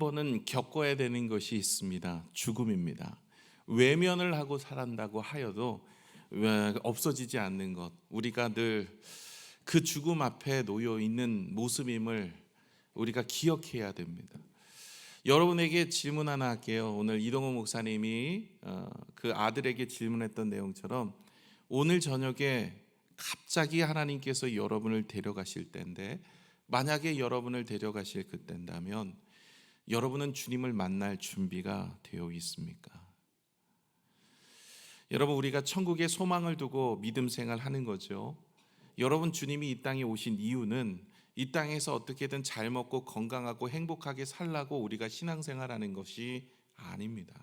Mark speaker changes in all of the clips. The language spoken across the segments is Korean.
Speaker 1: 번은 겪어야 되는 것이 있습니다. 죽음입니다. 외면을 하고 살았다고 하여도 없어지지 않는 것, 우리가 늘 그 죽음 앞에 놓여 있는 모습임을 우리가 기억해야 됩니다. 여러분에게 질문 하나 할게요. 오늘 이동호 목사님이 그 아들에게 질문했던 내용처럼 오늘 저녁에 갑자기 하나님께서 여러분을 데려가실 때인데, 만약에 여러분을 데려가실 그때인다면 여러분은 주님을 만날 준비가 되어 있습니까? 여러분, 우리가 천국에 소망을 두고 믿음 생활하는 거죠. 여러분, 주님이 이 땅에 오신 이유는 이 땅에서 어떻게든 잘 먹고 건강하고 행복하게 살라고 우리가 신앙생활하는 것이 아닙니다.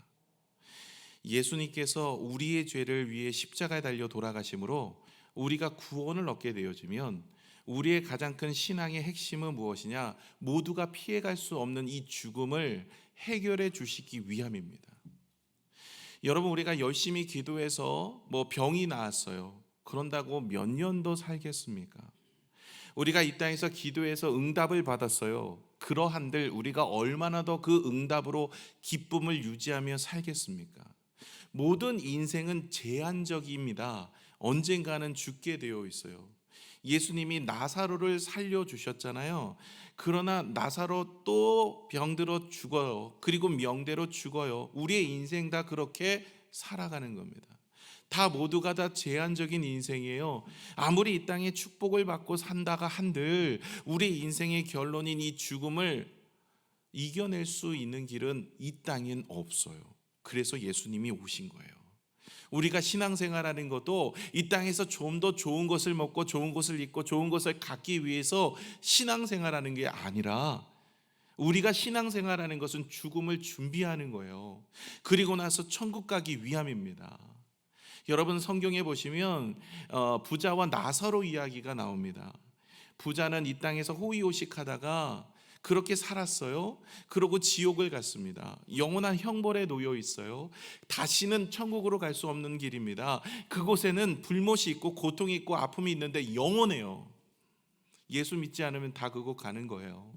Speaker 1: 예수님께서 우리의 죄를 위해 십자가에 달려 돌아가심으로 우리가 구원을 얻게 되어지면 우리의 가장 큰 신앙의 핵심은 무엇이냐? 모두가 피해갈 수 없는 이 죽음을 해결해 주시기 위함입니다. 여러분, 우리가 열심히 기도해서 병이 나았어요. 그런다고 몇 년 더 살겠습니까? 우리가 이 땅에서 기도해서 응답을 받았어요. 그러한들 우리가 얼마나 더 그 응답으로 기쁨을 유지하며 살겠습니까? 모든 인생은 제한적입니다. 언젠가는 죽게 되어 있어요. 예수님이 나사로를 살려주셨잖아요. 그러나 나사로 또 병들어 죽어요. 그리고 명대로 죽어요. 우리의 인생 다 그렇게 살아가는 겁니다. 다 모두가 다 제한적인 인생이에요. 아무리 이 땅에 축복을 받고 산다가 한들 우리 인생의 결론인 이 죽음을 이겨낼 수 있는 길은 이 땅엔 없어요. 그래서 예수님이 오신 거예요. 우리가 신앙생활하는 것도 이 땅에서 좀 더 좋은 것을 먹고 좋은 것을 입고 좋은 것을 갖기 위해서 신앙생활하는 게 아니라, 우리가 신앙생활하는 것은 죽음을 준비하는 거예요. 그리고 나서 천국 가기 위함입니다. 여러분, 성경에 보시면 부자와 나사로 이야기가 나옵니다. 부자는 이 땅에서 호의호식하다가 그렇게 살았어요. 그러고 지옥을 갔습니다. 영원한 형벌에 놓여 있어요. 다시는 천국으로 갈 수 없는 길입니다. 그곳에는 불못이 있고 고통이 있고 아픔이 있는데 영원해요. 예수 믿지 않으면 다 그곳 가는 거예요.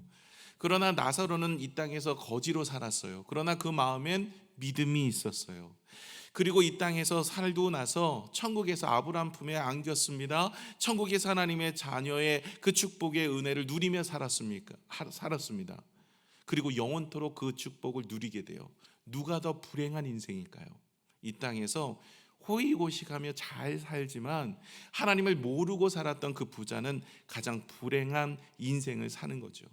Speaker 1: 그러나 나사로는 이 땅에서 거지로 살았어요. 그러나 그 마음엔 믿음이 있었어요. 그리고 이 땅에서 살고 나서 천국에서 아브라함 품에 안겼습니다. 천국에서 하나님의 자녀의 그 축복의 은혜를 누리며 살았습니다. 그리고 영원토록 그 축복을 누리게 돼요. 누가 더 불행한 인생일까요? 이 땅에서 호의호식하며 잘 살지만 하나님을 모르고 살았던 그 부자는 가장 불행한 인생을 사는 거죠.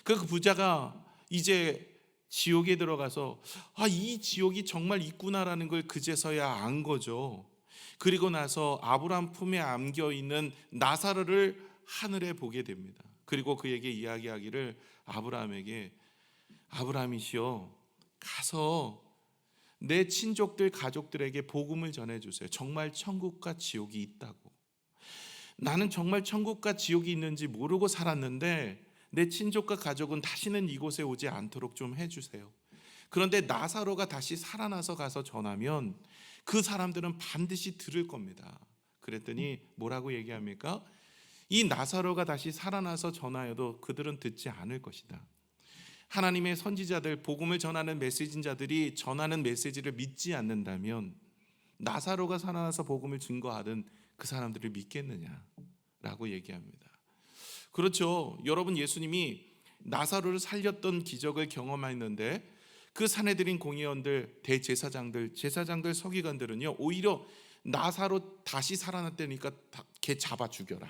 Speaker 1: 그 부자가 이제 지옥에 들어가서 이 지옥이 정말 있구나라는 걸 그제서야 안 거죠. 그리고 나서 아브라함 품에 안겨있는 나사로를 하늘에 보게 됩니다. 그리고 그에게 이야기하기를, 아브라함에게, 아브라함이시여, 가서 내 친족들 가족들에게 복음을 전해주세요. 정말 천국과 지옥이 있다고. 나는 정말 천국과 지옥이 있는지 모르고 살았는데 내 친족과 가족은 다시는 이곳에 오지 않도록 좀 해주세요. 그런데 나사로가 다시 살아나서 가서 전하면 그 사람들은 반드시 들을 겁니다. 그랬더니 뭐라고 얘기합니까? 이 나사로가 다시 살아나서 전하여도 그들은 듣지 않을 것이다. 하나님의 선지자들, 복음을 전하는 메시지자들이 전하는 메시지를 믿지 않는다면 나사로가 살아나서 복음을 증거하든 그 사람들을 믿겠느냐라고 얘기합니다. 그렇죠. 여러분, 예수님이 나사로를 살렸던 기적을 경험했는데 그 사내들인 공의원들, 대제사장들, 제사장들, 서기관들은요, 오히려 나사로 다시 살아났다니까 걔 잡아 죽여라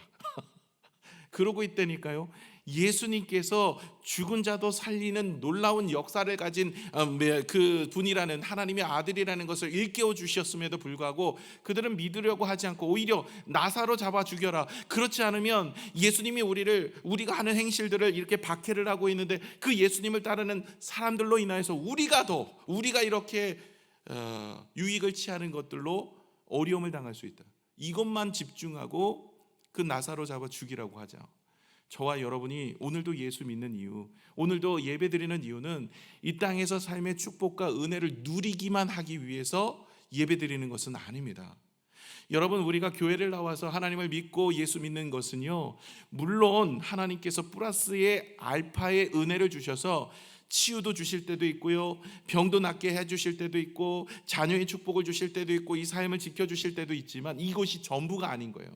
Speaker 1: 그러고 있다니까요. 예수님께서 죽은 자도 살리는 놀라운 역사를 가진 그 분이라는, 하나님의 아들이라는 것을 일깨워 주셨음에도 불구하고 그들은 믿으려고 하지 않고 오히려 나사로 잡아 죽여라. 그렇지 않으면 예수님이 우리가 하는 행실들을 이렇게 박해를 하고 있는데 그 예수님을 따르는 사람들로 인하여서 우리가 이렇게 유익을 취하는 것들로 어려움을 당할 수 있다. 이것만 집중하고 그 나사로 잡아 죽이라고 하자. 저와 여러분이 오늘도 예수 믿는 이유, 오늘도 예배드리는 이유는 이 땅에서 삶의 축복과 은혜를 누리기만 하기 위해서 예배드리는 것은 아닙니다. 여러분, 우리가 교회를 나와서 하나님을 믿고 예수 믿는 것은요, 물론 하나님께서 플러스의 알파의 은혜를 주셔서 치유도 주실 때도 있고요, 병도 낫게 해주실 때도 있고, 자녀의 축복을 주실 때도 있고, 이 삶을 지켜주실 때도 있지만 이것이 전부가 아닌 거예요.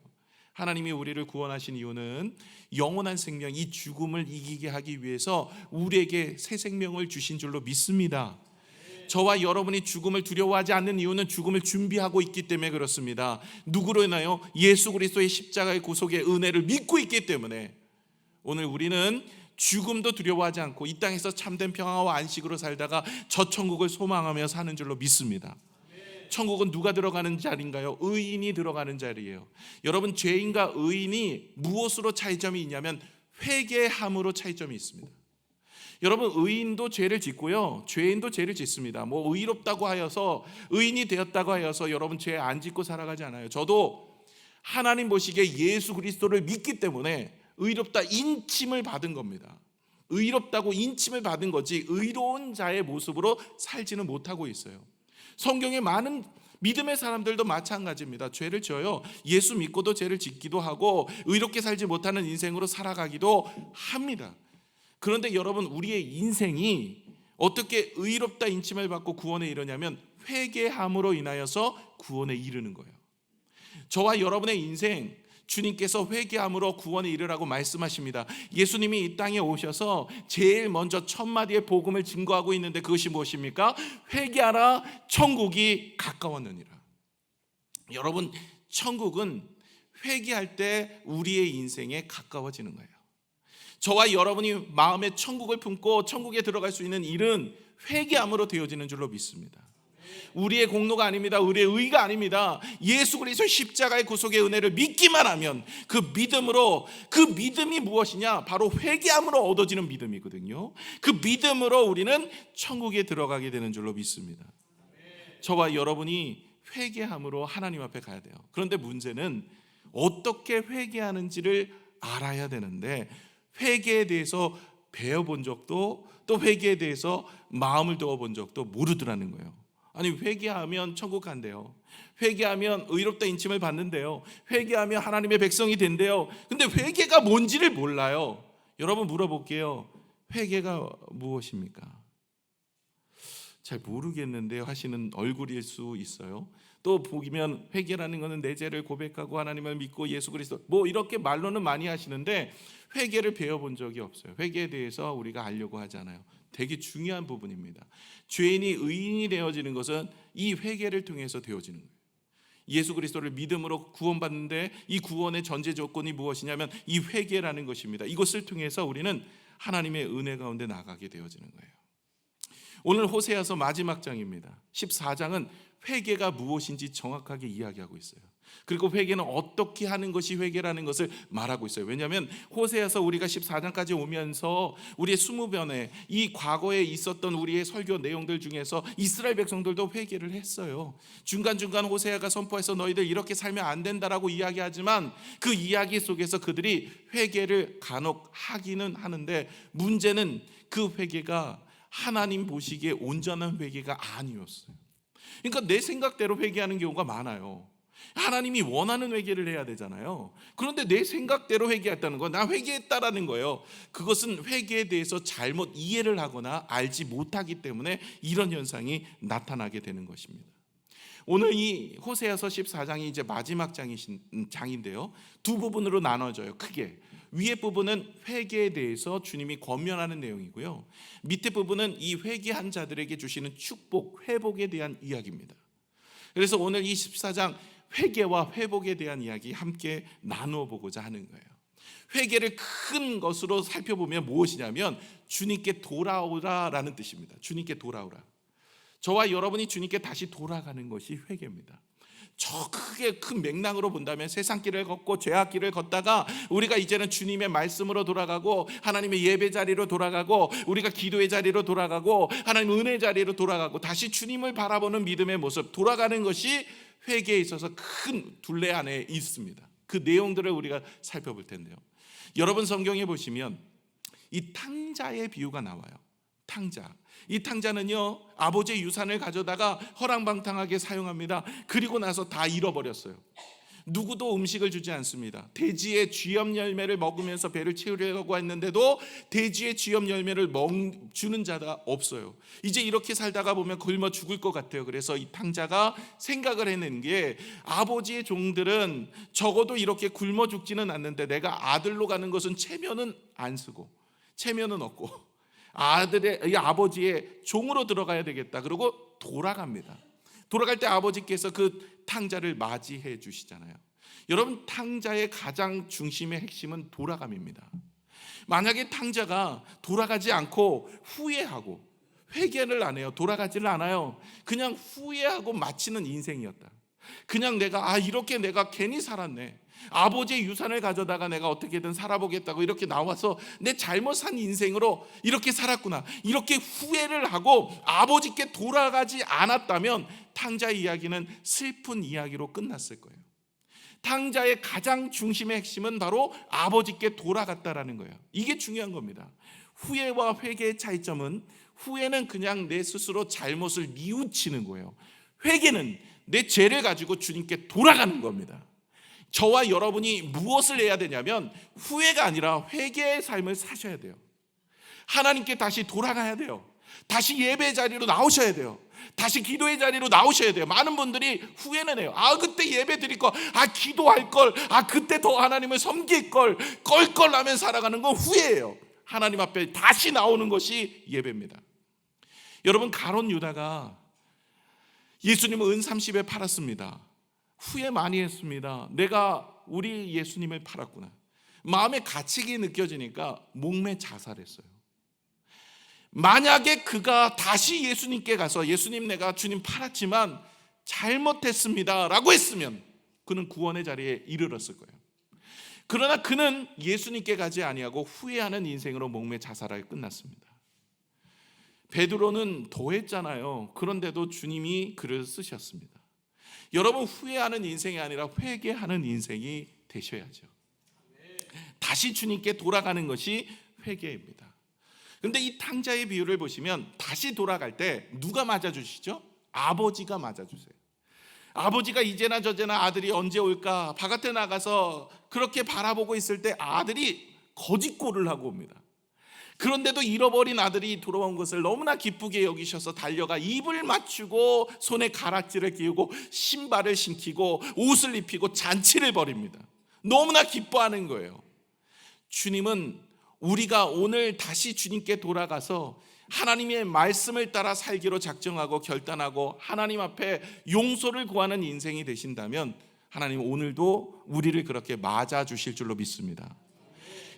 Speaker 1: 하나님이 우리를 구원하신 이유는 영원한 생명, 이 죽음을 이기게 하기 위해서 우리에게 새 생명을 주신 줄로 믿습니다. 저와 여러분이 죽음을 두려워하지 않는 이유는 죽음을 준비하고 있기 때문에 그렇습니다. 누구로 인하여? 예수 그리스도의 십자가의 구속의 은혜를 믿고 있기 때문에 오늘 우리는 죽음도 두려워하지 않고 이 땅에서 참된 평화와 안식으로 살다가 저 천국을 소망하며 사는 줄로 믿습니다. 천국은 누가 들어가는 자리인가요? 의인이 들어가는 자리예요. 여러분, 죄인과 의인이 무엇으로 차이점이 있냐면 회개함으로 차이점이 있습니다. 여러분, 의인도 죄를 짓고요, 죄인도 죄를 짓습니다. 뭐 의롭다고 하여서, 의인이 되었다고 하여서 여러분 죄 안 짓고 살아가지 않아요. 저도 하나님 보시기에 예수 그리스도를 믿기 때문에 의롭다 인침을 받은 겁니다. 의롭다고 인침을 받은 거지 의로운 자의 모습으로 살지는 못하고 있어요. 성경에 많은 믿음의 사람들도 마찬가지입니다. 죄를 지어요. 예수 믿고도 죄를 짓기도 하고 의롭게 살지 못하는 인생으로 살아가기도 합니다. 그런데 여러분, 우리의 인생이 어떻게 의롭다 인침을 받고 구원에 이르냐면 회개함으로 인하여서 구원에 이르는 거예요. 저와 여러분의 인생, 주님께서 회개함으로 구원에 이르라고 말씀하십니다. 예수님이 이 땅에 오셔서 제일 먼저 첫 마디의 복음을 증거하고 있는데 그것이 무엇입니까? 회개하라, 천국이 가까웠느니라. 여러분, 천국은 회개할 때 우리의 인생에 가까워지는 거예요. 저와 여러분이 마음에 천국을 품고 천국에 들어갈 수 있는 일은 회개함으로 되어지는 줄로 믿습니다. 우리의 공로가 아닙니다. 우리의 의가 아닙니다. 예수 그리스도 십자가의 구속의 은혜를 믿기만 하면 그 믿음으로, 그 믿음이 무엇이냐? 바로 회개함으로 얻어지는 믿음이거든요. 그 믿음으로 우리는 천국에 들어가게 되는 줄로 믿습니다. 저와 여러분이 회개함으로 하나님 앞에 가야 돼요. 그런데 문제는 어떻게 회개하는지를 알아야 되는데 회개에 대해서 배워본 적도, 또 회개에 대해서 마음을 두어본 적도 모르더라는 거예요. 아니, 회개하면 천국 간대요. 회개하면 의롭다 인침을 받는데요. 회개하면 하나님의 백성이 된대요. 근데 회개가 뭔지를 몰라요. 여러분, 물어볼게요. 회개가 무엇입니까? 잘 모르겠는데요 하시는 얼굴일 수 있어요. 또 보면 회개라는 것은 내 죄를 고백하고 하나님을 믿고 예수 그리스도, 뭐 이렇게 말로는 많이 하시는데 회개를 배워본 적이 없어요. 회개에 대해서 우리가 알려고 하잖아요. 되게 중요한 부분입니다. 죄인이 의인이 되어지는 것은 이 회개를 통해서 되어지는 거예요. 예수 그리스도를 믿음으로 구원받는데 이 구원의 전제 조건이 무엇이냐면 이 회개라는 것입니다. 이것을 통해서 우리는 하나님의 은혜 가운데 나가게 되어지는 거예요. 오늘 호세아서 마지막 장입니다. 14장은 회개가 무엇인지 정확하게 이야기하고 있어요. 그리고 회개는 어떻게 하는 것이 회개라는 것을 말하고 있어요. 왜냐하면 호세아서 우리가 14장까지 오면서 우리의 20편에 이 과거에 있었던 우리의 설교 내용들 중에서 이스라엘 백성들도 회개를 했어요. 중간중간 호세아가 선포해서 너희들 이렇게 살면 안 된다라고 이야기하지만 그 이야기 속에서 그들이 회개를 간혹 하기는 하는데 문제는 그 회개가 하나님 보시기에 온전한 회개가 아니었어요. 그러니까 내 생각대로 회개하는 경우가 많아요. 하나님이 원하는 회개를 해야 되잖아요. 그런데 내 생각대로 회개했다는 건 나 회개했다라는 거예요. 그것은 회개에 대해서 잘못 이해를 하거나 알지 못하기 때문에 이런 현상이 나타나게 되는 것입니다. 오늘 이 호세아서 14장이 이제 마지막 장인데요. 두 부분으로 나눠져요. 크게 위에 부분은 회개에 대해서 주님이 권면하는 내용이고요, 밑에 부분은 이 회개한 자들에게 주시는 축복, 회복에 대한 이야기입니다. 그래서 오늘 이 14장 회개와 회복에 대한 이야기 함께 나누어 보고자 하는 거예요. 회개를 큰 것으로 살펴보면 무엇이냐면 주님께 돌아오라라는 뜻입니다. 주님께 돌아오라. 저와 여러분이 주님께 다시 돌아가는 것이 회개입니다. 저 크게 큰 맥락으로 본다면 세상 길을 걷고 죄악 길을 걷다가 우리가 이제는 주님의 말씀으로 돌아가고 하나님의 예배 자리로 돌아가고 우리가 기도의 자리로 돌아가고 하나님 은혜 자리로 돌아가고 다시 주님을 바라보는 믿음의 모습, 돌아가는 것이 회개에 있어서 큰 둘레 안에 있습니다. 그 내용들을 우리가 살펴볼 텐데요. 여러분, 성경에 보시면 이 탕자의 비유가 나와요. 탕자. 이 탕자는요, 아버지의 유산을 가져다가 허랑방탕하게 사용합니다. 그리고 나서 다 잃어버렸어요. 누구도 음식을 주지 않습니다. 대지의 쥐염 열매를 먹으면서 배를 채우려고 했는데도 대지의 쥐염 열매를 주는 자가 없어요. 이제 이렇게 살다가 보면 굶어 죽을 것 같아요. 그래서 이 탕자가 생각을 해낸 게, 아버지의 종들은 적어도 이렇게 굶어 죽지는 않는데 내가 아들로 가는 것은 체면은 안 쓰고 체면은 없고 이 아버지의 종으로 들어가야 되겠다. 그러고 돌아갑니다. 돌아갈 때 아버지께서 그 탕자를 맞이해 주시잖아요. 여러분, 탕자의 가장 중심의 핵심은 돌아감입니다. 만약에 탕자가 돌아가지 않고 후회하고 회개를 안 해요. 돌아가지를 않아요. 그냥 후회하고 마치는 인생이었다. 그냥 이렇게 내가 괜히 살았네, 아버지의 유산을 가져다가 내가 어떻게든 살아보겠다고 이렇게 나와서 내 잘못 산 인생으로 이렇게 살았구나, 이렇게 후회를 하고 아버지께 돌아가지 않았다면 탕자의 이야기는 슬픈 이야기로 끝났을 거예요. 탕자의 가장 중심의 핵심은 바로 아버지께 돌아갔다라는 거예요. 이게 중요한 겁니다. 후회와 회개의 차이점은, 후회는 그냥 내 스스로 잘못을 뉘우치는 거예요. 회개는 내 죄를 가지고 주님께 돌아가는 겁니다. 저와 여러분이 무엇을 해야 되냐면 후회가 아니라 회개의 삶을 사셔야 돼요. 하나님께 다시 돌아가야 돼요. 다시 예배의 자리로 나오셔야 돼요. 다시 기도의 자리로 나오셔야 돼요. 많은 분들이 후회는 해요. 그때 예배 드릴 걸, 기도할 걸, 그때 더 하나님을 섬길 걸, 껄껄하면 살아가는 건 후회예요. 하나님 앞에 다시 나오는 것이 예배입니다. 여러분, 가룟 유다가 예수님을 은 30에 팔았습니다. 후회 많이 했습니다. 내가 우리 예수님을 팔았구나. 마음에 가책이 느껴지니까 목매 자살했어요. 만약에 그가 다시 예수님께 가서 예수님, 내가 주님 팔았지만 잘못했습니다 라고 했으면 그는 구원의 자리에 이르렀을 거예요. 그러나 그는 예수님께 가지 아니하고 후회하는 인생으로 목매 자살하여 끝났습니다. 베드로는 더했잖아요. 그런데도 주님이 그를 쓰셨습니다. 여러분, 후회하는 인생이 아니라 회개하는 인생이 되셔야죠. 다시 주님께 돌아가는 것이 회개입니다. 그런데 이 탕자의 비유를 보시면 다시 돌아갈 때 누가 맞아주시죠? 아버지가 맞아주세요. 아버지가 이제나 저제나 아들이 언제 올까 바깥에 나가서 그렇게 바라보고 있을 때 아들이 거짓골을 하고 옵니다. 그런데도 잃어버린 아들이 돌아온 것을 너무나 기쁘게 여기셔서 달려가 입을 맞추고 손에 가락지를 끼우고 신발을 신기고 옷을 입히고 잔치를 벌입니다. 너무나 기뻐하는 거예요. 주님은 우리가 오늘 다시 주님께 돌아가서 하나님의 말씀을 따라 살기로 작정하고 결단하고 하나님 앞에 용서를 구하는 인생이 되신다면 하나님 오늘도 우리를 그렇게 맞아 주실 줄로 믿습니다.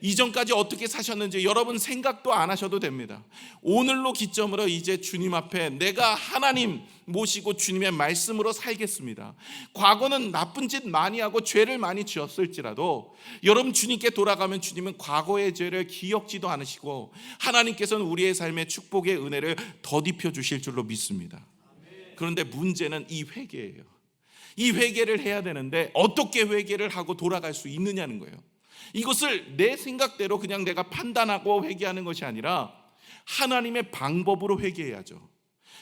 Speaker 1: 이전까지 어떻게 사셨는지 여러분 생각도 안 하셔도 됩니다. 오늘로 기점으로 이제 주님 앞에 내가 하나님 모시고 주님의 말씀으로 살겠습니다. 과거는 나쁜 짓 많이 하고 죄를 많이 지었을지라도 여러분 주님께 돌아가면 주님은 과거의 죄를 기억지도 않으시고 하나님께서는 우리의 삶에 축복의 은혜를 덧입혀 주실 줄로 믿습니다. 그런데 문제는 이 회개예요. 이 회개를 해야 되는데 어떻게 회개를 하고 돌아갈 수 있느냐는 거예요. 이것을 내 생각대로 그냥 내가 판단하고 회개하는 것이 아니라 하나님의 방법으로 회개해야죠.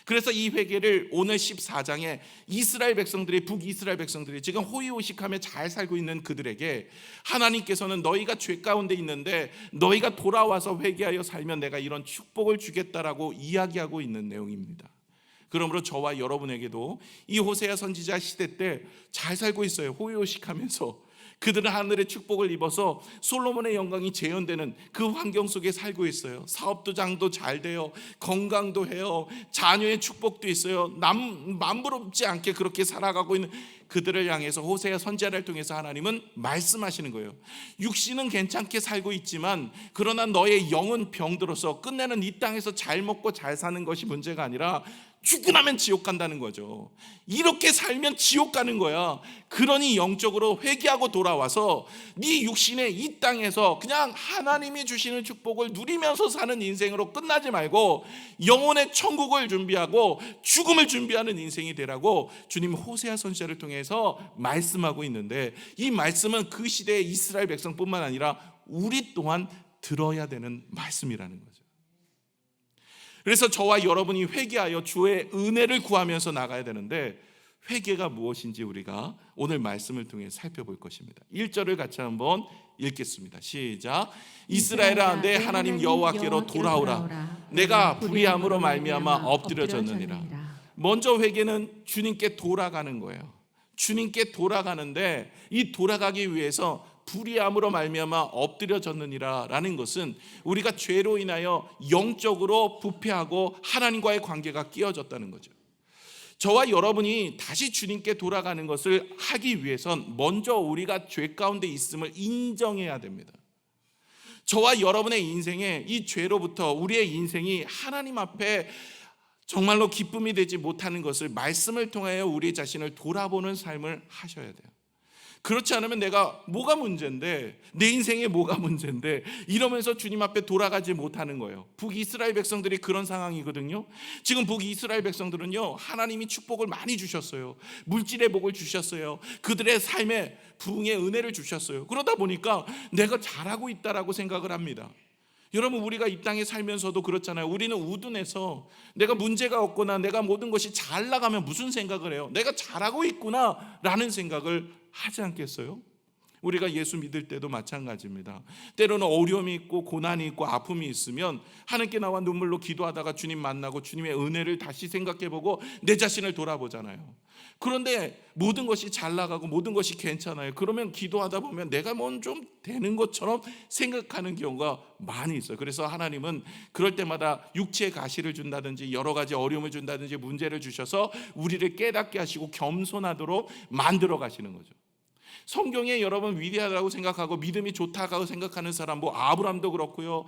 Speaker 1: 그래서 이 회개를 오늘 14장에 이스라엘 백성들이, 북이스라엘 백성들이 지금 호의호식하며 잘 살고 있는 그들에게 하나님께서는 너희가 죄 가운데 있는데 너희가 돌아와서 회개하여 살면 내가 이런 축복을 주겠다라고 이야기하고 있는 내용입니다. 그러므로 저와 여러분에게도 이 호세아 선지자 시대 때 잘 살고 있어요. 호의호식하면서 그들은 하늘의 축복을 입어서 솔로몬의 영광이 재현되는 그 환경 속에 살고 있어요. 사업도 장도 잘 돼요. 건강도 해요. 자녀의 축복도 있어요. 만부럽지 않게 그렇게 살아가고 있는 그들을 향해서 호세아 선지자를 통해서 하나님은 말씀하시는 거예요. 육신은 괜찮게 살고 있지만 그러나 너의 영은 병들어서 끝내는 이 땅에서 잘 먹고 잘 사는 것이 문제가 아니라 죽고 나면 지옥 간다는 거죠. 이렇게 살면 지옥 가는 거야. 그러니 영적으로 회개하고 돌아와서 네 육신의 이 땅에서 그냥 하나님이 주시는 축복을 누리면서 사는 인생으로 끝나지 말고 영혼의 천국을 준비하고 죽음을 준비하는 인생이 되라고 주님 호세아 선지자를 통해서 말씀하고 있는데, 이 말씀은 그 시대의 이스라엘 백성뿐만 아니라 우리 또한 들어야 되는 말씀이라는 거죠. 그래서 저와 여러분이 회개하여 주의 은혜를 구하면서 나가야 되는데, 회개가 무엇인지 우리가 오늘 말씀을 통해 살펴볼 것입니다. 1절을 같이 한번 읽겠습니다. 시작. 이스라엘아, 내 하나님 여호와께로 돌아오라. 내가 불의함으로 말미암아 엎드려졌느니라. 먼저 회개는 주님께 돌아가는 거예요. 주님께 돌아가는데, 이 돌아가기 위해서 불의함으로 말미암아 엎드려졌느니라 라는 것은 우리가 죄로 인하여 영적으로 부패하고 하나님과의 관계가 끼어졌다는 거죠. 저와 여러분이 다시 주님께 돌아가는 것을 하기 위해선 먼저 우리가 죄 가운데 있음을 인정해야 됩니다. 저와 여러분의 인생에 이 죄로부터 우리의 인생이 하나님 앞에 정말로 기쁨이 되지 못하는 것을 말씀을 통하여 우리 자신을 돌아보는 삶을 하셔야 돼요. 그렇지 않으면 내가 뭐가 문제인데, 내 인생에 뭐가 문제인데 이러면서 주님 앞에 돌아가지 못하는 거예요. 북이스라엘 백성들이 그런 상황이거든요. 지금 북이스라엘 백성들은요, 하나님이 축복을 많이 주셨어요. 물질의 복을 주셨어요. 그들의 삶에 부흥의 은혜를 주셨어요. 그러다 보니까 내가 잘하고 있다라고 생각을 합니다. 여러분, 우리가 이 땅에 살면서도 그렇잖아요. 우리는 우둔해서 내가 문제가 없거나 내가 모든 것이 잘 나가면 무슨 생각을 해요? 내가 잘하고 있구나 라는 생각을 하지 않겠어요? 우리가 예수 믿을 때도 마찬가지입니다. 때로는 어려움이 있고 고난이 있고 아픔이 있으면 하나님께 나와 눈물로 기도하다가 주님 만나고 주님의 은혜를 다시 생각해보고 내 자신을 돌아보잖아요. 그런데 모든 것이 잘 나가고 모든 것이 괜찮아요. 그러면 기도하다 보면 내가 뭔 좀 되는 것처럼 생각하는 경우가 많이 있어요. 그래서 하나님은 그럴 때마다 육체의 가시를 준다든지 여러 가지 어려움을 준다든지 문제를 주셔서 우리를 깨닫게 하시고 겸손하도록 만들어 가시는 거죠. 성경에 여러분 위대하다고 생각하고 믿음이 좋다고 생각하는 사람, 뭐 아브람도 그렇고요,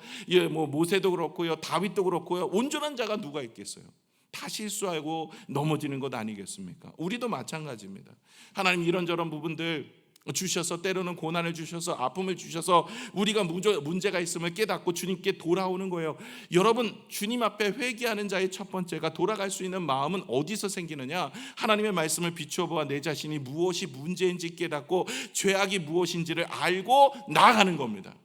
Speaker 1: 뭐 모세도 그렇고요, 다윗도 그렇고요, 온전한 자가 누가 있겠어요? 다 실수하고 넘어지는 것 아니겠습니까? 우리도 마찬가지입니다. 하나님 이런저런 부분들 주셔서, 때로는 고난을 주셔서, 아픔을 주셔서 우리가 문제가 있음을 깨닫고 주님께 돌아오는 거예요. 여러분, 주님 앞에 회개하는 자의 첫 번째가 돌아갈 수 있는 마음은 어디서 생기느냐? 하나님의 말씀을 비추어 보아 내 자신이 무엇이 문제인지 깨닫고 죄악이 무엇인지를 알고 나아가는 겁니다.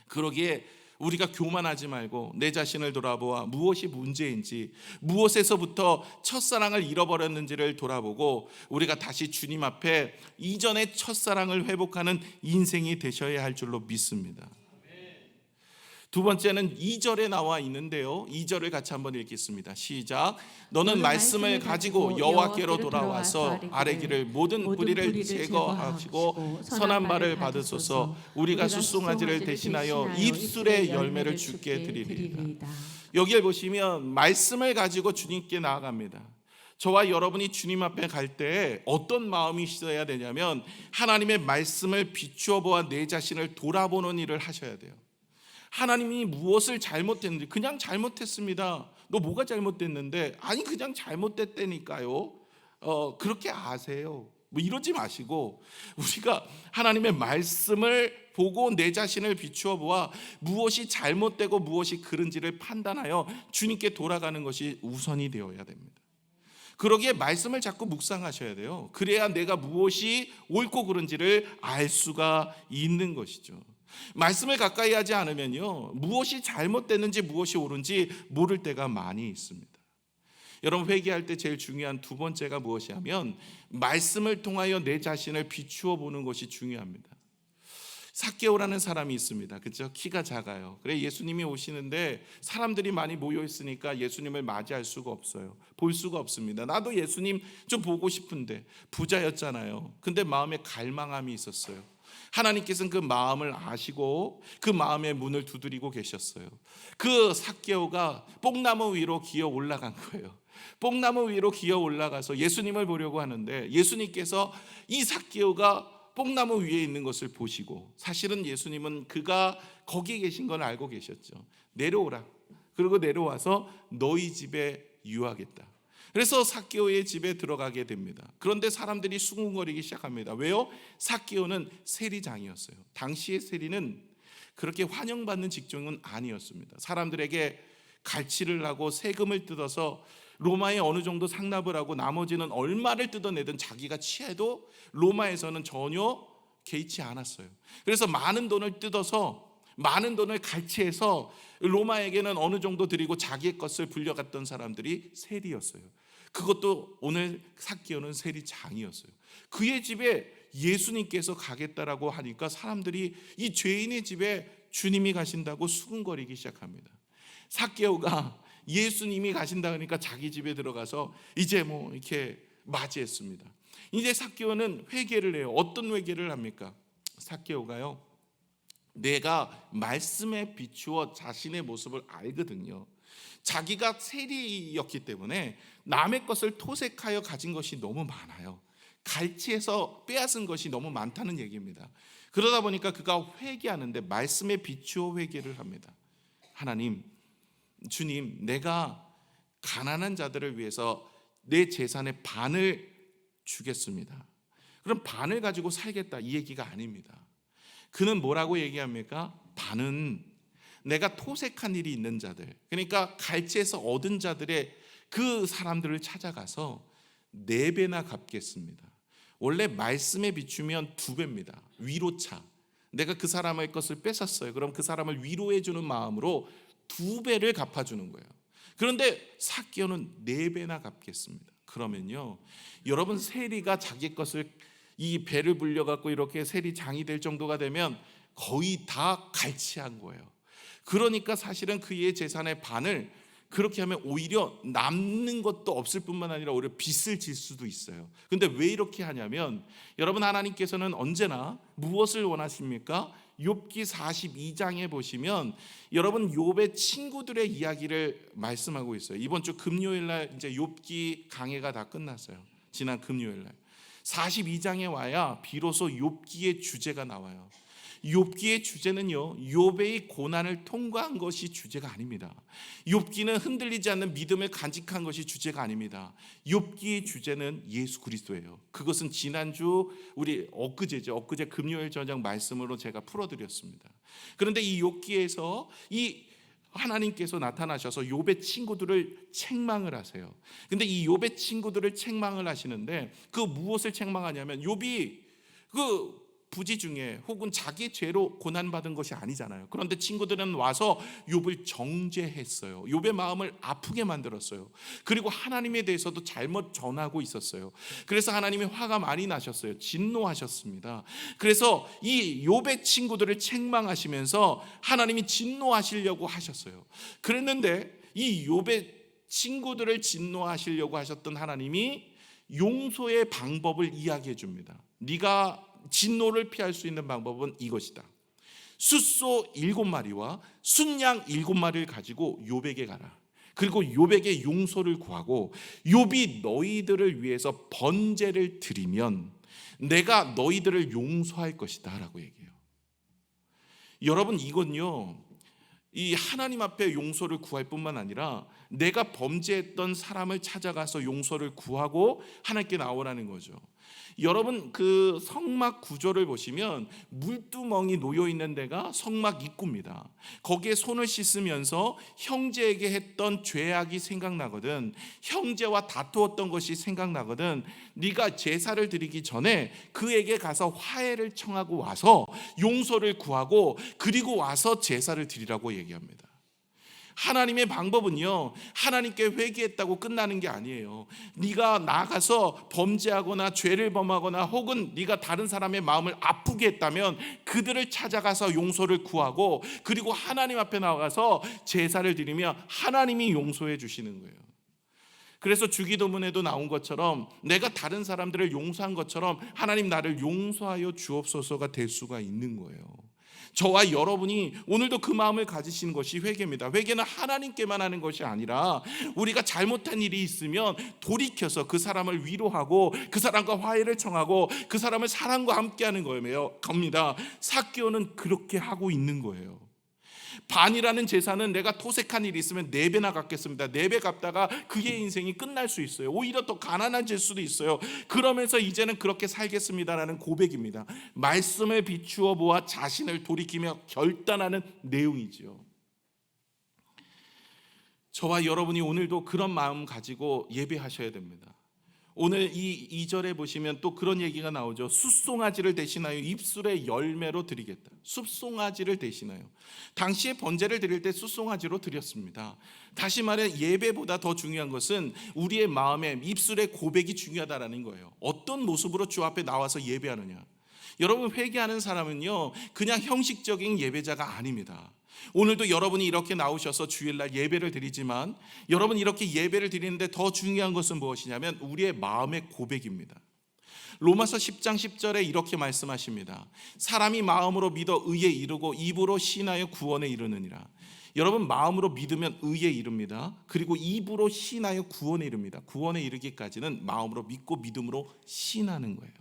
Speaker 1: 그러기에 우리가 교만하지 말고 내 자신을 돌아보아 무엇이 문제인지, 무엇에서부터 첫사랑을 잃어버렸는지를 돌아보고 우리가 다시 주님 앞에 이전의 첫사랑을 회복하는 인생이 되셔야 할 줄로 믿습니다. 두 번째는 2절에 나와 있는데요, 2절을 같이 한번 읽겠습니다. 시작. 너는 말씀을 가지고 여호와께로 돌아와서 아뢰기를 모든 불의를 제거하시고 선한 말을 받으소서. 우리가 수송아지를 대신하여 입술의 열매를 주께 드리리이다. 여기를 보시면 말씀을 가지고 주님께 나아갑니다. 저와 여러분이 주님 앞에 갈 때 어떤 마음이 있어야 되냐면, 하나님의 말씀을 비추어 보아 내 자신을 돌아보는 일을 하셔야 돼요. 하나님이 무엇을 잘못했는지, 그냥 잘못했습니다. 너 뭐가 잘못됐는데? 아니 그냥 잘못됐다니까요. 그렇게 아세요. 뭐 이러지 마시고 우리가 하나님의 말씀을 보고 내 자신을 비추어 보아 무엇이 잘못되고 무엇이 그른지를 판단하여 주님께 돌아가는 것이 우선이 되어야 됩니다. 그러기에 말씀을 자꾸 묵상하셔야 돼요. 그래야 내가 무엇이 옳고 그른지를 알 수가 있는 것이죠. 말씀을 가까이 하지 않으면요, 무엇이 잘못됐는지 무엇이 옳은지 모를 때가 많이 있습니다. 여러분, 회개할 때 제일 중요한 두 번째가 무엇이냐면 말씀을 통하여 내 자신을 비추어 보는 것이 중요합니다. 삭개오라는 사람이 있습니다. 그렇죠? 키가 작아요. 그래 예수님이 오시는데 사람들이 많이 모여 있으니까 예수님을 맞이할 수가 없어요. 볼 수가 없습니다. 나도 예수님 좀 보고 싶은데, 부자였잖아요. 근데 마음에 갈망함이 있었어요. 하나님께서는 그 마음을 아시고 그 마음의 문을 두드리고 계셨어요. 그 삭개오가 뽕나무 위로 기어 올라간 거예요. 뽕나무 위로 기어 올라가서 예수님을 보려고 하는데, 예수님께서 이 삭개오가 뽕나무 위에 있는 것을 보시고, 사실은 예수님은 그가 거기 계신 걸 알고 계셨죠. 내려오라. 그리고 내려와서 너희 집에 유하겠다. 그래서 삭개오의 집에 들어가게 됩니다. 그런데 사람들이 수군거리기 시작합니다. 왜요? 삭개오는 세리장이었어요. 당시의 세리는 그렇게 환영받는 직종은 아니었습니다. 사람들에게 갈취를 하고 세금을 뜯어서 로마에 어느 정도 상납을 하고 나머지는 얼마를 뜯어내든 자기가 취해도 로마에서는 전혀 개의치 않았어요. 그래서 많은 돈을 뜯어서, 많은 돈을 갈취해서 로마에게는 어느 정도 드리고 자기의 것을 불려갔던 사람들이 세리였어요. 그것도 오늘 삭개오는 세리장이었어요. 그의 집에 예수님께서 가겠다라고 하니까 사람들이 이 죄인의 집에 주님이 가신다고 수군거리기 시작합니다. 삭개오가 예수님이 가신다 그러니까 자기 집에 들어가서 이제 뭐 이렇게 맞이했습니다. 이제 삭개오는 회개를 해요. 어떤 회개를 합니까? 삭개오가요, 내가 말씀에 비추어 자신의 모습을 알거든요. 자기가 세리였기 때문에 남의 것을 토색하여 가진 것이 너무 많아요. 갈취해서 빼앗은 것이 너무 많다는 얘기입니다. 그러다 보니까 그가 회개하는데 말씀에 비추어 회개를 합니다. 하나님, 주님, 내가 가난한 자들을 위해서 내 재산의 반을 주겠습니다. 그럼 반을 가지고 살겠다, 이 얘기가 아닙니다. 그는 뭐라고 얘기합니까? 반은 내가 토색한 일이 있는 자들, 그러니까 갈취해서 얻은 자들의 그 사람들을 찾아가서 4배나 갚겠습니다. 원래 말씀에 비추면 2배입니다. 위로차. 내가 그 사람의 것을 뺏었어요. 그럼 그 사람을 위로해 주는 마음으로 2배를 갚아주는 거예요. 그런데 삭개오는 4배나 갚겠습니다. 그러면요, 여러분, 세리가 자기 것을 이 배를 불려갖고 이렇게 세리장이 될 정도가 되면 거의 다 갈취한 거예요. 그러니까 사실은 그의 재산의 반을, 그렇게 하면 오히려 남는 것도 없을 뿐만 아니라 오히려 빚을 질 수도 있어요. 근데 왜 이렇게 하냐면, 여러분, 하나님께서는 언제나 무엇을 원하십니까? 욥기 42장에 보시면 여러분, 욥의 친구들의 이야기를 말씀하고 있어요. 이번 주 금요일 날 이제 욥기 강해가 다 끝났어요. 지난 금요일 날 42장에 와야 비로소 욥기의 주제가 나와요. 욥기의 주제는요, 욥의 고난을 통과한 것이 주제가 아닙니다. 욥기는 흔들리지 않는 믿음을 간직한 것이 주제가 아닙니다. 욥기의 주제는 예수 그리스도예요. 그것은 지난주 우리 엊그제 금요일 저녁 말씀으로 제가 풀어드렸습니다. 그런데 이 욥기에서 이 하나님께서 나타나셔서 욥의 친구들을 책망을 하세요. 근데 이 욥의 친구들을 책망을 하시는데 그 무엇을 책망하냐면, 욥이 그 부지 중에 혹은 자기 죄로 고난받은 것이 아니잖아요. 그런데 친구들은 와서 욥을 정죄했어요. 욥의 마음을 아프게 만들었어요. 그리고 하나님에 대해서도 잘못 전하고 있었어요. 그래서 하나님이 화가 많이 나셨어요. 진노하셨습니다. 그래서 이 욥의 친구들을 책망하시면서 하나님이 진노하시려고 하셨어요. 그랬는데 이 욥의 친구들을 진노하시려고 하셨던 하나님이 용서의 방법을 이야기해 줍니다. 네가 진노를 피할 수 있는 방법은 이것이다. 숫소 7마리와 순양 7마리를 가지고 욥에게 가라. 그리고 욥에게 용서를 구하고 욥이 너희들을 위해서 번제를 드리면 내가 너희들을 용서할 것이다 라고 얘기해요. 여러분, 이건요, 이 하나님 앞에 용서를 구할 뿐만 아니라 내가 범죄했던 사람을 찾아가서 용서를 구하고 하나님께 나오라는 거죠. 여러분, 그 성막 구조를 보시면 물두멍이 놓여 있는 데가 성막 입구입니다. 거기에 손을 씻으면서 형제에게 했던 죄악이 생각나거든, 형제와 다투었던 것이 생각나거든, 네가 제사를 드리기 전에 그에게 가서 화해를 청하고 와서 용서를 구하고 그리고 와서 제사를 드리라고 얘기합니다. 하나님의 방법은요, 하나님께 회개했다고 끝나는 게 아니에요. 네가 나가서 범죄하거나 죄를 범하거나 혹은 네가 다른 사람의 마음을 아프게 했다면 그들을 찾아가서 용서를 구하고 그리고 하나님 앞에 나가서 제사를 드리며 하나님이 용서해 주시는 거예요. 그래서 주기도문에도 나온 것처럼 내가 다른 사람들을 용서한 것처럼 하나님 나를 용서하여 주옵소서가 될 수가 있는 거예요. 저와 여러분이 오늘도 그 마음을 가지시는 것이 회개입니다. 회개는 하나님께만 하는 것이 아니라 우리가 잘못한 일이 있으면 돌이켜서 그 사람을 위로하고 그 사람과 화해를 청하고 그 사람을 사랑과 함께하는 겁니다. 삭개오는 그렇게 하고 있는 거예요. 반이라는 제사는 내가 토색한 일이 있으면 4배나 갚겠습니다. 4배 갚다가 그의 인생이 끝날 수 있어요. 오히려 더 가난해질 수도 있어요. 그러면서 이제는 그렇게 살겠습니다라는 고백입니다. 말씀을 비추어 보아 자신을 돌이키며 결단하는 내용이지요. 저와 여러분이 오늘도 그런 마음 가지고 예배하셔야 됩니다. 오늘 이 2절에 보시면 또 그런 얘기가 나오죠. 숫송아지를 대신하여 입술의 열매로 드리겠다. 숫송아지를 대신하여. 당시에 번제를 드릴 때 숫송아지로 드렸습니다. 다시 말해 예배보다 더 중요한 것은 우리의 마음에 입술의 고백이 중요하다라는 거예요. 어떤 모습으로 주 앞에 나와서 예배하느냐. 여러분, 회개하는 사람은요 그냥 형식적인 예배자가 아닙니다. 오늘도 여러분이 이렇게 나오셔서 주일날 예배를 드리지만, 여러분 이렇게 예배를 드리는데 더 중요한 것은 무엇이냐면 우리의 마음의 고백입니다. 로마서 10장 10절에 이렇게 말씀하십니다. 사람이 마음으로 믿어 의에 이르고 입으로 신하여 구원에 이르느니라. 여러분, 마음으로 믿으면 의에 이릅니다. 그리고 입으로 신하여 구원에 이릅니다. 구원에 이르기까지는 마음으로 믿고 믿음으로 신하는 거예요.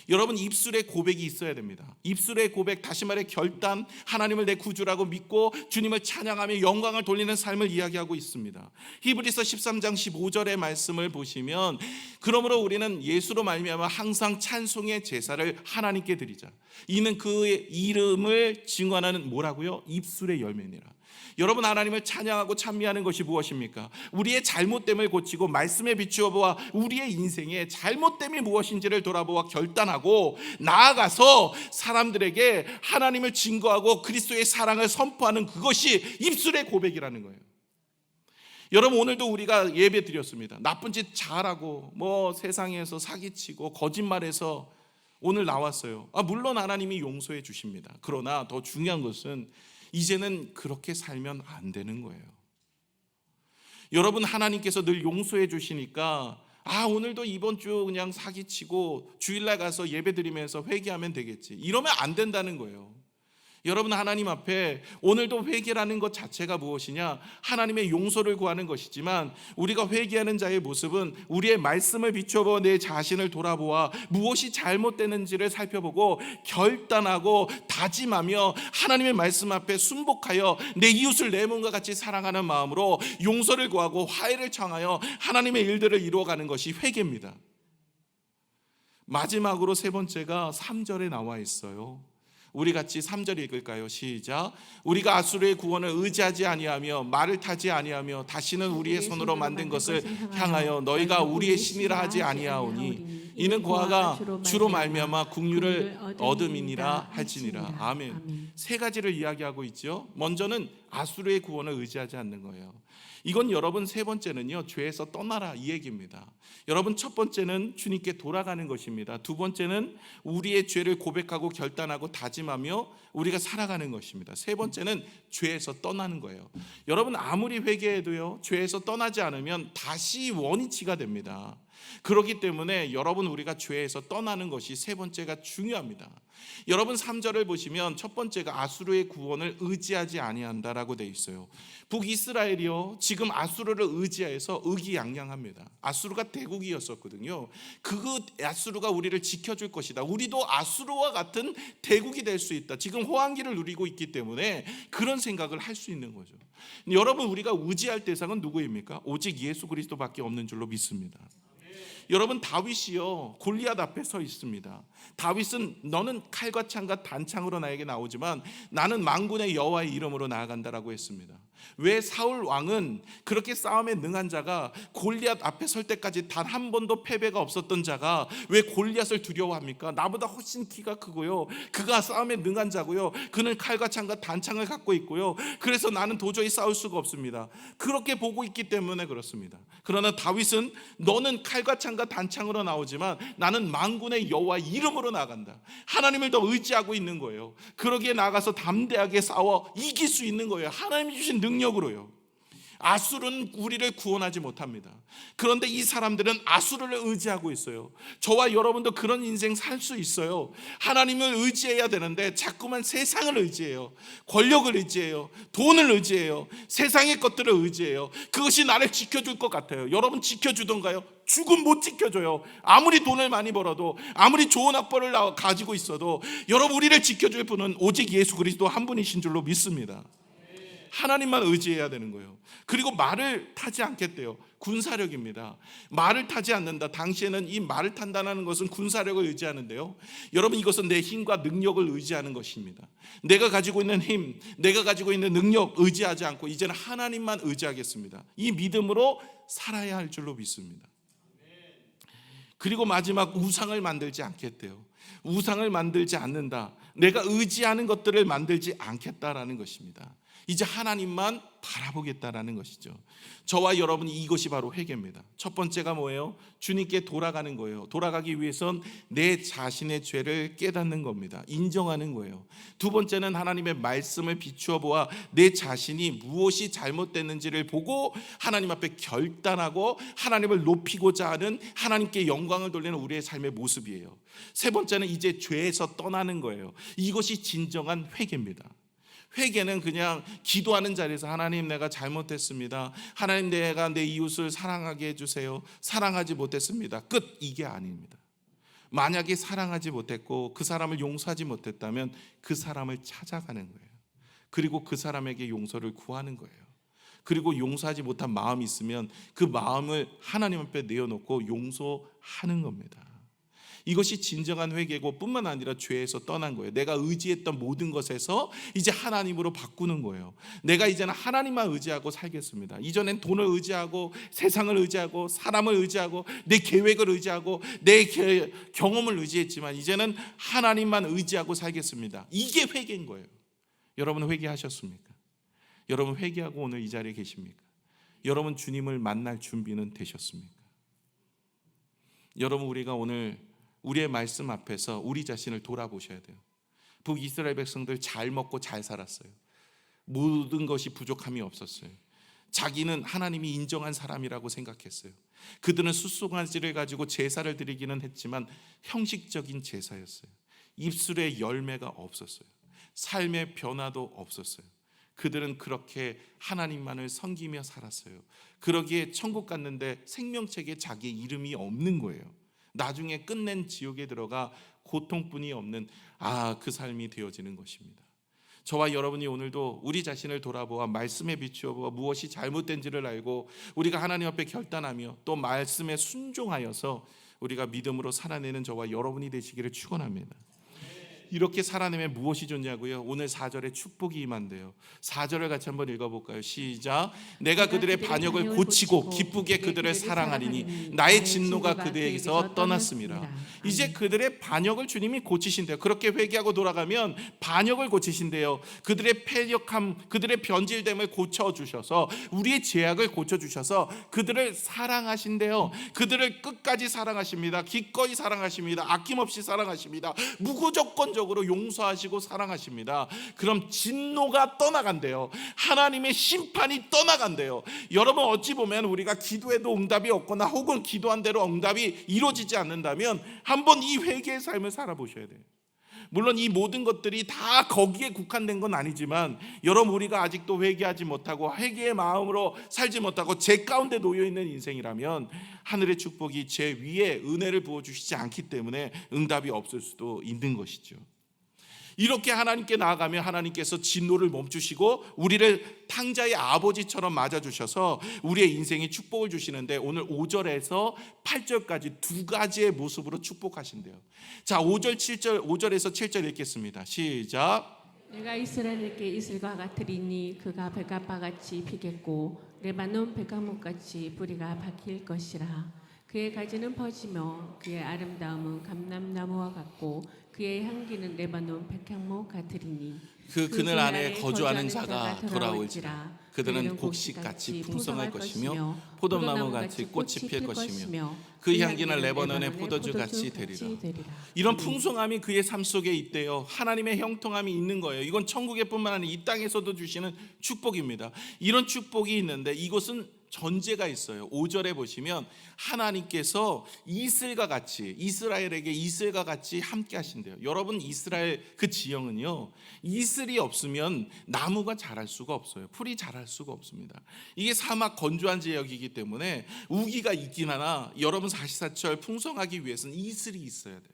Speaker 1: 여러분, 입술의 고백이 있어야 됩니다. 입술의 고백, 다시 말해 결단, 하나님을 내 구주라고 믿고 주님을 찬양하며 영광을 돌리는 삶을 이야기하고 있습니다. 히브리서 13장 15절의 말씀을 보시면, 그러므로 우리는 예수로 말미암아 항상 찬송의 제사를 하나님께 드리자. 이는 그의 이름을 증언하는 뭐라고요? 입술의 열매니라. 여러분, 하나님을 찬양하고 찬미하는 것이 무엇입니까? 우리의 잘못됨을 고치고 말씀에 비추어 보아 우리의 인생의 잘못됨이 무엇인지를 돌아보아 결단하고 나아가서 사람들에게 하나님을 증거하고 그리스도의 사랑을 선포하는 그것이 입술의 고백이라는 거예요. 여러분, 오늘도 우리가 예배 드렸습니다. 나쁜 짓 잘하고 세상에서 사기치고 거짓말해서 오늘 나왔어요. 물론 하나님이 용서해 주십니다. 그러나 더 중요한 것은 이제는 그렇게 살면 안 되는 거예요. 여러분, 하나님께서 늘 용서해 주시니까 오늘도 이번 주 그냥 사기치고 주일날 가서 예배드리면서 회개하면 되겠지, 이러면 안 된다는 거예요. 여러분, 하나님 앞에 오늘도 회개라는 것 자체가 무엇이냐? 하나님의 용서를 구하는 것이지만, 우리가 회개하는 자의 모습은 우리의 말씀을 비춰보아 내 자신을 돌아보아 무엇이 잘못되는지를 살펴보고 결단하고 다짐하며 하나님의 말씀 앞에 순복하여 내 이웃을 내 몸과 같이 사랑하는 마음으로 용서를 구하고 화해를 청하여 하나님의 일들을 이루어가는 것이 회개입니다. 마지막으로 세 번째가 3절에 나와 있어요. 우리 같이 3절 읽을까요? 시작. 우리가 아수르의 구원을 의지하지 아니하며 말을 타지 아니하며 다시는 우리의 손으로 만든 것을 향하여 너희가 우리의 신이라 하지 아니하오니 이는 그와가 주로 말미암아 국류를 얻음이니라 할지니라. 아멘. 세 가지를 이야기하고 있죠. 먼저는 아수르의 구원을 의지하지 않는 거예요. 이건 여러분, 세 번째는요 죄에서 떠나라 이 얘기입니다. 여러분, 첫 번째는 주님께 돌아가는 것입니다. 두 번째는 우리의 죄를 고백하고 결단하고 다짐하며 우리가 살아가는 것입니다. 세 번째는 죄에서 떠나는 거예요. 여러분, 아무리 회개해도요 죄에서 떠나지 않으면 다시 원위치가 됩니다. 그렇기 때문에 여러분, 우리가 죄에서 떠나는 것이 세 번째가 중요합니다. 여러분, 3절을 보시면 첫 번째가 아수르의 구원을 의지하지 아니한다라고 되어 있어요. 북이스라엘이요 지금 아수르를 의지해서 의기양양합니다. 아수르가 대국이었었거든요. 그 아수르가 우리를 지켜줄 것이다, 우리도 아수르와 같은 대국이 될 수 있다, 지금 호황기를 누리고 있기 때문에 그런 생각을 할 수 있는 거죠. 여러분, 우리가 의지할 대상은 누구입니까? 오직 예수 그리스도밖에 없는 줄로 믿습니다. 여러분, 다윗이요 골리앗 앞에 서 있습니다. 다윗은 너는 칼과 창과 단창으로 나에게 나오지만 나는 만군의 여호와의 이름으로 나아간다라고 했습니다. 왜 사울 왕은 그렇게 싸움에 능한 자가 골리앗 앞에 설 때까지 단 한 번도 패배가 없었던 자가 왜 골리앗을 두려워합니까? 나보다 훨씬 키가 크고요, 그가 싸움에 능한 자고요, 그는 칼과 창과 단창을 갖고 있고요, 그래서 나는 도저히 싸울 수가 없습니다. 그렇게 보고 있기 때문에 그렇습니다. 그러나 다윗은 너는 칼과 창과 단창으로 나오지만 나는 만군의 여호와의 이름으로 나간다, 하나님을 더 의지하고 있는 거예요. 그러기에 나가서 담대하게 싸워 이길 수 있는 거예요. 하나님이 주신 능력으로요. 아수르는 우리를 구원하지 못합니다. 그런데 이 사람들은 아수르를 의지하고 있어요. 저와 여러분도 그런 인생 살 수 있어요. 하나님을 의지해야 되는데 자꾸만 세상을 의지해요. 권력을 의지해요. 돈을 의지해요. 세상의 것들을 의지해요. 그것이 나를 지켜줄 것 같아요. 여러분, 지켜주던가요? 죽음 못 지켜줘요. 아무리 돈을 많이 벌어도, 아무리 좋은 학벌을 가지고 있어도 여러분, 우리를 지켜줄 분은 오직 예수 그리스도 한 분이신 줄로 믿습니다. 하나님만 의지해야 되는 거예요. 그리고 말을 타지 않겠대요. 군사력입니다. 말을 타지 않는다. 당시에는 이 말을 탄다는 것은 군사력을 의지하는데요, 여러분, 이것은 내 힘과 능력을 의지하는 것입니다. 내가 가지고 있는 힘, 내가 가지고 있는 능력 의지하지 않고 이제는 하나님만 의지하겠습니다. 이 믿음으로 살아야 할 줄로 믿습니다. 그리고 마지막 우상을 만들지 않겠대요. 우상을 만들지 않는다. 내가 의지하는 것들을 만들지 않겠다라는 것입니다. 이제 하나님만 바라보겠다라는 것이죠. 저와 여러분이 이것이 바로 회개입니다. 첫 번째가 뭐예요? 주님께 돌아가는 거예요. 돌아가기 위해선 내 자신의 죄를 깨닫는 겁니다. 인정하는 거예요. 두 번째는 하나님의 말씀을 비추어 보아 내 자신이 무엇이 잘못됐는지를 보고 하나님 앞에 결단하고 하나님을 높이고자 하는, 하나님께 영광을 돌리는 우리의 삶의 모습이에요. 세 번째는 이제 죄에서 떠나는 거예요. 이것이 진정한 회개입니다. 회개는 그냥 기도하는 자리에서 하나님 내가 잘못했습니다. 하나님 내가 내 이웃을 사랑하게 해주세요. 사랑하지 못했습니다. 끝. 이게 아닙니다. 만약에 사랑하지 못했고 그 사람을 용서하지 못했다면 그 사람을 찾아가는 거예요. 그리고 그 사람에게 용서를 구하는 거예요. 그리고 용서하지 못한 마음이 있으면 그 마음을 하나님 앞에 내어놓고 용서하는 겁니다. 이것이 진정한 회개고 뿐만 아니라 죄에서 떠난 거예요. 내가 의지했던 모든 것에서 이제 하나님으로 바꾸는 거예요. 내가 이제는 하나님만 의지하고 살겠습니다. 이전엔 돈을 의지하고 세상을 의지하고 사람을 의지하고 내 계획을 의지하고 내 경험을 의지했지만 이제는 하나님만 의지하고 살겠습니다. 이게 회개인 거예요. 여러분 회개하셨습니까? 여러분 회개하고 오늘 이 자리에 계십니까? 여러분 주님을 만날 준비는 되셨습니까? 여러분 우리가 오늘 우리의 말씀 앞에서 우리 자신을 돌아보셔야 돼요. 북이스라엘 백성들 잘 먹고 잘 살았어요. 모든 것이 부족함이 없었어요. 자기는 하나님이 인정한 사람이라고 생각했어요. 그들은 숫송아지를 가지고 제사를 드리기는 했지만 형식적인 제사였어요. 입술에 열매가 없었어요. 삶의 변화도 없었어요. 그들은 그렇게 하나님만을 섬기며 살았어요. 그러기에 천국 갔는데 생명책에 자기 이름이 없는 거예요. 나중에 끝낸 지옥에 들어가 고통뿐이 없는 그 삶이 되어지는 것입니다. 저와 여러분이 오늘도 우리 자신을 돌아보아 말씀에 비추어 보아 무엇이 잘못된지를 알고 우리가 하나님 앞에 결단하며 또 말씀에 순종하여서 우리가 믿음으로 살아내는 저와 여러분이 되시기를 축원합니다. 이렇게 살아내면 무엇이 좋냐고요? 오늘 4절에 축복이 임한대요. 4절을 같이 한번 읽어볼까요? 시작. 내가 그들의 반역을 고치고 기쁘게 그들을 사랑하리니 나의 진노가 그들에게서 떠났습니다. 이제 그들의 반역을 주님이 고치신대요. 그렇게 회개하고 돌아가면 반역을 고치신대요. 그들의 패역함, 그들의 변질됨을 고쳐주셔서 우리의 죄악을 고쳐주셔서 그들을 사랑하신대요. 그들을 끝까지 사랑하십니다. 기꺼이 사랑하십니다. 아낌없이 사랑하십니다. 무조건적으로 용서하시고 사랑하십니다. 그럼 진노가 떠나간대요. 하나님의 심판이 떠나간대요. 여러분 어찌 보면 우리가 기도해도 응답이 없거나 혹은 기도한 대로 응답이 이루어지지 않는다면 한번 이 회개의 삶을 살아보셔야 돼요. 물론 이 모든 것들이 다 거기에 국한된 건 아니지만 여러분 우리가 아직도 회개하지 못하고 회개의 마음으로 살지 못하고 죄 가운데 놓여있는 인생이라면 하늘의 축복이 제 위에 은혜를 부어주시지 않기 때문에 응답이 없을 수도 있는 것이죠. 이렇게 하나님께 나아가면 하나님께서 진노를 멈추시고 우리를 탕자의 아버지처럼 맞아주셔서 우리의 인생에 축복을 주시는데 오늘 5절에서 8절까지 두 가지의 모습으로 축복하신대요. 자, 5절에서 7절 읽겠습니다. 시작.
Speaker 2: 내가 이스라엘에게 이슬과 같으리니 그가 백합화같이 피겠고 레바논 백합목같이 뿌리가 박힐 것이라. 그의 가지는 퍼지며 그의 아름다움은 감람나무와 같고 그의 향기는 레바논 백향목 같으리니
Speaker 1: 그 그늘 안에 거주하는 자가 돌아올지라. 그들은 곡식같이 풍성할 것이며 포도나무같이 꽃이 필 것이며 그 향기는 레바논의 포도주같이 되리라. 이런 풍성함이 그의 삶 속에 있대요. 하나님의 형통함이 있는 거예요. 이건 천국에 뿐만 아니라 이 땅에서도 주시는 축복입니다. 이런 축복이 있는데 이것은 전제가 있어요. 5절에 보시면 하나님께서 이슬과 같이, 이스라엘에게 이슬과 같이 함께 하신대요. 여러분 이스라엘 그 지형은요, 이슬이 없으면 나무가 자랄 수가 없어요. 풀이 자랄 수가 없습니다. 이게 사막 건조한 지역이기 때문에 우기가 있긴 하나 여러분 사시사철 풍성하기 위해서는 이슬이 있어야 돼요.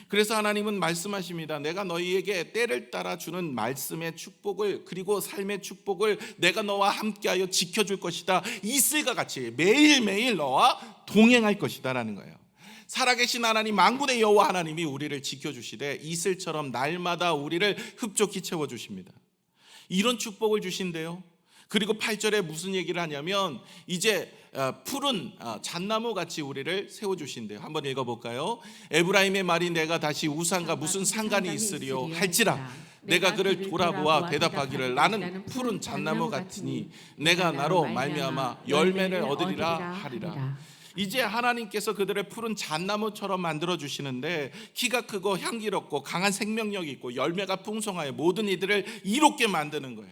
Speaker 1: 그래서 하나님은 말씀하십니다. 내가 너희에게 때를 따라 주는 말씀의 축복을, 그리고 삶의 축복을 내가 너와 함께하여 지켜줄 것이다. 이슬과 같이 매일매일 너와 동행할 것이다 라는 거예요. 살아계신 하나님, 만군의 여호와 하나님이 우리를 지켜주시되 이슬처럼 날마다 우리를 흡족히 채워주십니다. 이런 축복을 주신대요. 그리고 8절에 무슨 얘기를 하냐면 이제 푸른 잣나무 같이 우리를 세워주신대요. 한번 읽어볼까요? 에브라임의 말이 내가 다시 우상과 무슨 상관이 있으리요 할지라 내가 그를 돌아보아 대답하기를 나는 푸른 잣나무 같으니 내가 나로 말미암아 열매를 얻으리라 하리라. 이제 하나님께서 그들을 푸른 잣나무처럼 만들어 주시는데 키가 크고 향기롭고 강한 생명력이 있고 열매가 풍성하여 모든 이들을 이롭게 만드는 거예요.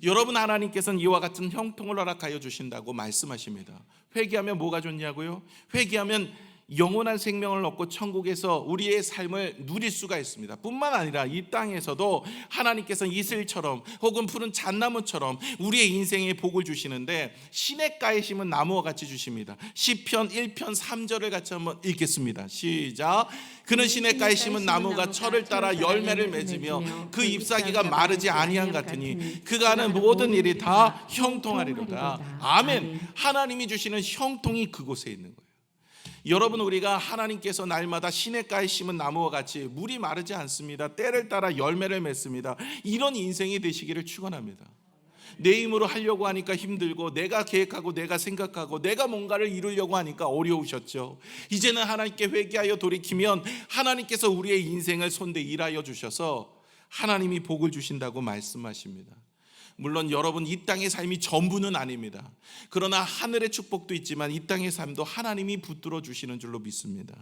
Speaker 1: 여러분, 하나님께서는 이와 같은 형통을 허락하여 주신다고 말씀하십니다. 회개하면 뭐가 좋냐고요? 회개하면 영원한 생명을 얻고 천국에서 우리의 삶을 누릴 수가 있습니다. 뿐만 아니라 이 땅에서도 하나님께서는 이슬처럼 혹은 푸른 잣나무처럼 우리의 인생에 복을 주시는데 시냇가에 심은 나무와 같이 주십니다. 시편 1편 3절을 같이 한번 읽겠습니다. 시작. 그는 시냇가에 심은 나무가 철을 따라 열매를 맺으며 그 잎사귀가 마르지 아니한 같으니 그가 하는 모든 일이 다 형통하리로다. 아멘. 하나님이 주시는 형통이 그곳에 있는 거예요. 여러분, 우리가 하나님께서 날마다 시냇가에 심은 나무와 같이 물이 마르지 않습니다. 때를 따라 열매를 맺습니다. 이런 인생이 되시기를 축원합니다. 내 힘으로 하려고 하니까 힘들고 내가 계획하고 내가 생각하고 내가 뭔가를 이루려고 하니까 어려우셨죠. 이제는 하나님께 회개하여 돌이키면 하나님께서 우리의 인생을 손대 일하여 주셔서 하나님이 복을 주신다고 말씀하십니다. 물론 여러분, 이 땅의 삶이 전부는 아닙니다. 그러나 하늘의 축복도 있지만 이 땅의 삶도 하나님이 붙들어 주시는 줄로 믿습니다.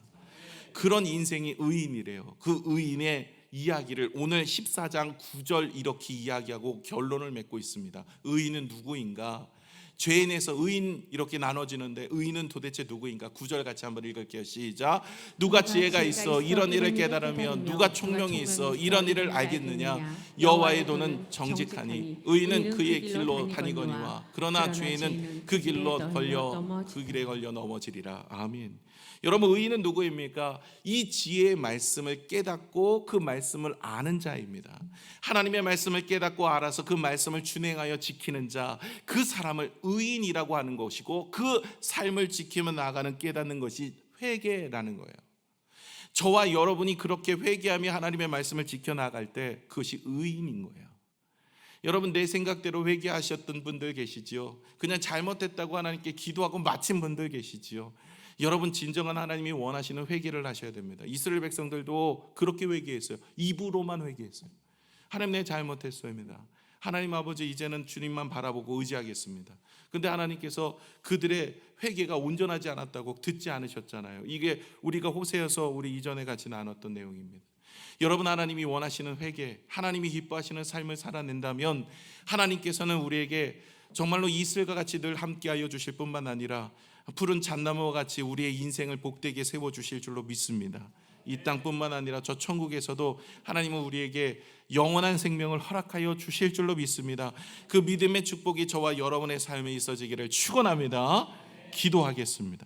Speaker 1: 그런 인생이 의인이래요. 그 의인의 이야기를 오늘 14장 9절 이렇게 이야기하고 결론을 맺고 있습니다. 의인은 누구인가? 죄인에서 의인 이렇게 나눠지는데 의인은 도대체 누구인가? 9절 같이 한번 읽을게요. 시작. 누가 지혜가 있어 이런 일을 깨달으며 누가 총명이 있어 이런 일을 알겠느냐? 여호와의 도는 정직하니 의인은 그의 길로 다니거니와 그러나 죄인은 그 길로 걸려 그 길에 걸려 넘어지리라. 아멘. 여러분, 의인은 누구입니까? 이 지혜의 말씀을 깨닫고 그 말씀을 아는 자입니다. 하나님의 말씀을 깨닫고 알아서 그 말씀을 준행하여 지키는 자, 그 사람을 의인이라고 하는 것이고 그 삶을 지키며 나아가는 깨닫는 것이 회개라는 거예요. 저와 여러분이 그렇게 회개하며 하나님의 말씀을 지켜나갈 때 그것이 의인인 거예요. 여러분, 내 생각대로 회개하셨던 분들 계시지요. 그냥 잘못했다고 하나님께 기도하고 마친 분들 계시지요. 여러분, 진정한 하나님이 원하시는 회개를 하셔야 됩니다. 이스라엘 백성들도 그렇게 회개했어요. 입으로만 회개했어요. 하나님, 내 잘못했습니다. 하나님 아버지, 이제는 주님만 바라보고 의지하겠습니다. 근데 하나님께서 그들의 회개가 온전하지 않았다고 듣지 않으셨잖아요. 이게 우리가 호세여서 우리 이전에 같이 나눴던 내용입니다. 여러분, 하나님이 원하시는 회개, 하나님이 기뻐하시는 삶을 살아낸다면 하나님께서는 우리에게 정말로 이슬과 같이 늘 함께하여 주실 뿐만 아니라 푸른 잣나무와 같이 우리의 인생을 복되게 세워주실 줄로 믿습니다. 이 땅뿐만 아니라 저 천국에서도 하나님은 우리에게 영원한 생명을 허락하여 주실 줄로 믿습니다. 그 믿음의 축복이 저와 여러분의 삶에 있어지기를 축원합니다. 기도하겠습니다.